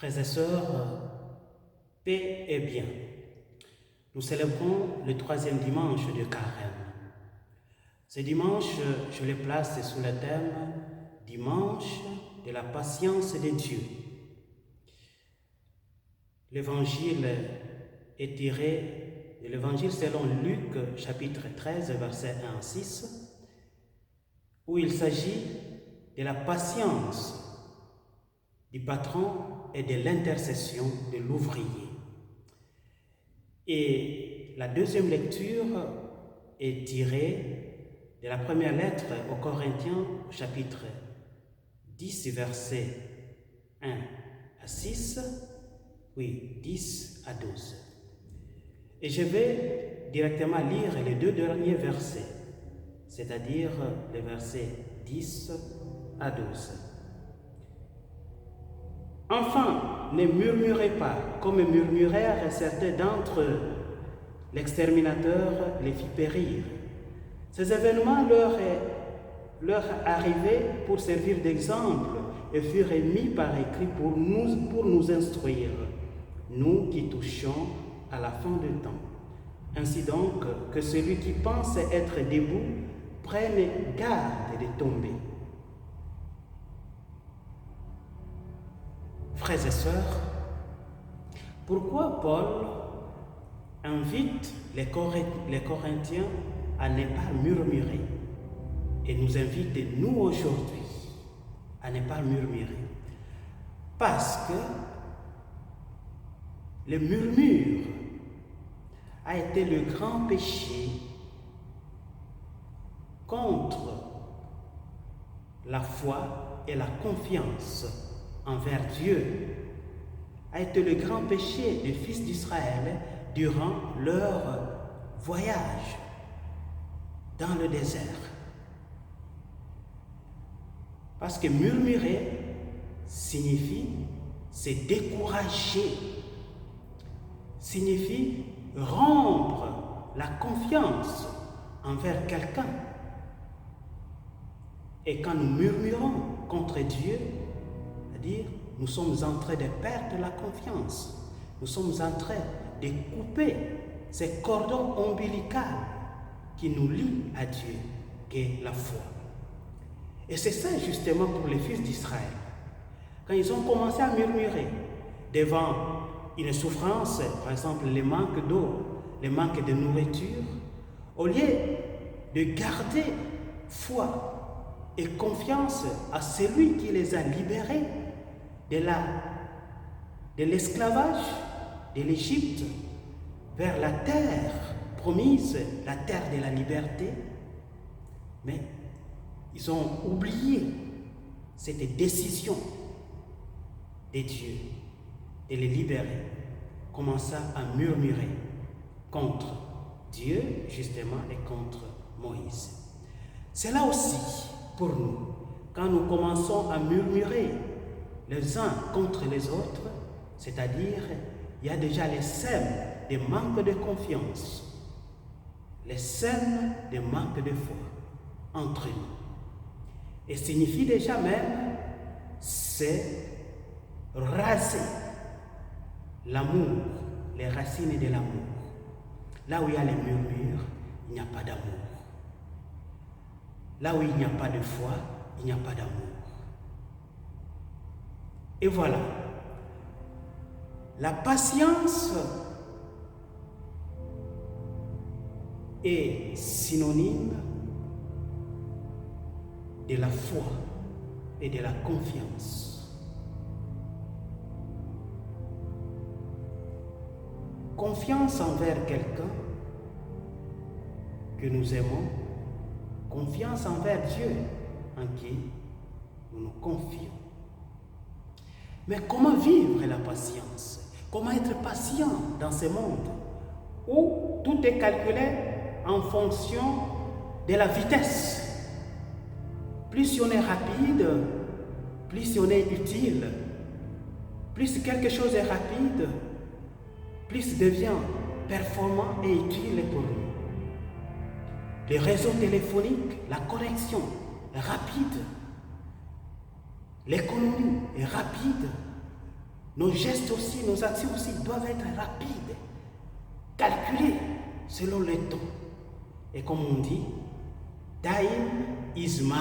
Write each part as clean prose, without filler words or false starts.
Frères et sœurs, paix et bien. Nous célébrons le 3e dimanche de Carême. Ce dimanche, je le place sous le thème « Dimanche de la patience de Dieu ». L'évangile est tiré de l'évangile selon Luc, chapitre 13, versets 1 à 6, où il s'agit de la patience du patron et de l'intercession de l'ouvrier. Et la deuxième lecture est tirée de la première lettre aux Corinthiens, chapitre 10, versets 1 à 6, 10 à 12. Et je vais directement lire les deux derniers versets, c'est-à-dire les versets 10 à 12. Enfin, ne murmurez pas, comme murmurèrent certains d'entre eux. L'exterminateur les fit périr. Ces événements leur arrivaient pour servir d'exemple et furent émis par écrit pour nous instruire, nous qui touchons à la fin du temps. Ainsi donc, que celui qui pense être debout prenne garde de tomber. Frères et sœurs, pourquoi Paul invite les Corinthiens à ne pas murmurer et nous invite, nous aujourd'hui, à ne pas murmurer? Parce que le murmure a été le grand péché contre la foi et la confiance envers Dieu, a été le grand péché des fils d'Israël durant leur voyage dans le désert. Parce que murmurer signifie se décourager, signifie rompre la confiance envers quelqu'un. Et quand nous murmurons contre Dieu, c'est-à-dire nous sommes en train de perdre la confiance, nous sommes en train de couper ces cordons ombilicaux qui nous lient à Dieu, qu'est la foi. Et c'est ça justement pour les fils d'Israël. Quand ils ont commencé à murmurer devant une souffrance, par exemple le manque d'eau, le manque de nourriture, au lieu de garder foi et confiance à celui qui les a libérés de l'esclavage de l'Égypte vers la terre promise, la terre de la liberté, mais ils ont oublié cette décision de Dieu de les libérer, commença à murmurer contre Dieu justement et contre Moïse. C'est là aussi pour nous, quand nous commençons à murmurer les uns contre les autres, c'est-à-dire il y a déjà les sèmes de manque de confiance, les sèmes de manque de foi entre nous. Et signifie déjà même, c'est raser l'amour, les racines de l'amour. Là où il y a les murmures, il n'y a pas d'amour. Là où il n'y a pas de foi, il n'y a pas d'amour. Et voilà, la patience est synonyme de la foi et de la confiance. Confiance envers quelqu'un que nous aimons, confiance envers Dieu en qui nous nous confions. Mais comment vivre la patience? Comment être patient dans ce monde où tout est calculé en fonction de la vitesse? Plus on est rapide, plus on est utile. Plus quelque chose est rapide, plus devient performant et utile pour nous. Les réseaux téléphoniques, la connexion rapide, l'économie est rapide, nos gestes aussi, nos actions aussi doivent être rapides, calculées selon le temps. Et comme on dit, time is money.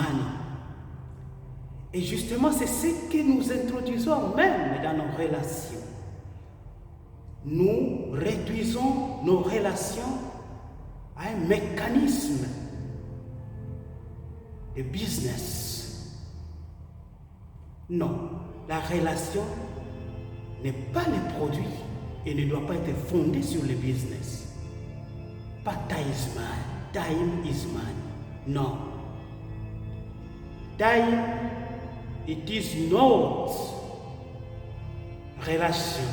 Et justement, c'est ce que nous introduisons même dans nos relations. Nous réduisons nos relations à un mécanisme de business. Non, la relation n'est pas le produit et ne doit pas être fondée sur le business. Pas time is money. Non. Time, it is not relation.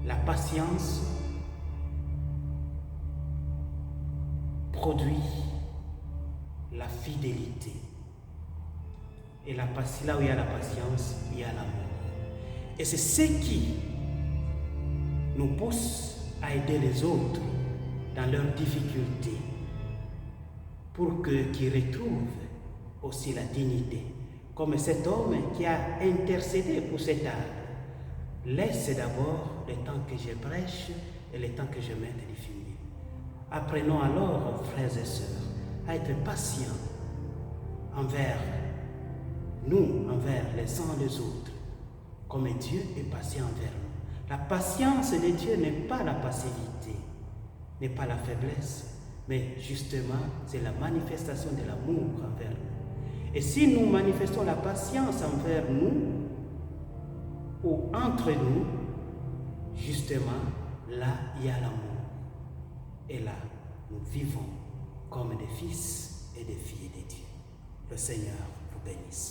La patience produit la fidélité. Et là où il y a la patience, il y a l'amour. Et c'est ce qui nous pousse à aider les autres dans leurs difficultés pour qu'ils retrouvent aussi la dignité. Comme cet homme qui a intercédé pour cet arbre. Laisse d'abord le temps que je prêche et le temps que je mette de finir. Apprenons alors, frères et sœurs, à être patients envers nous, envers les uns les autres, comme Dieu est patient envers nous. La patience de Dieu n'est pas la passivité, n'est pas la faiblesse, mais justement, c'est la manifestation de l'amour envers nous. Et si nous manifestons la patience envers nous, ou entre nous, justement, là, il y a l'amour. Et là, nous vivons comme des fils et des filles de Dieu. Le Seigneur vous bénisse.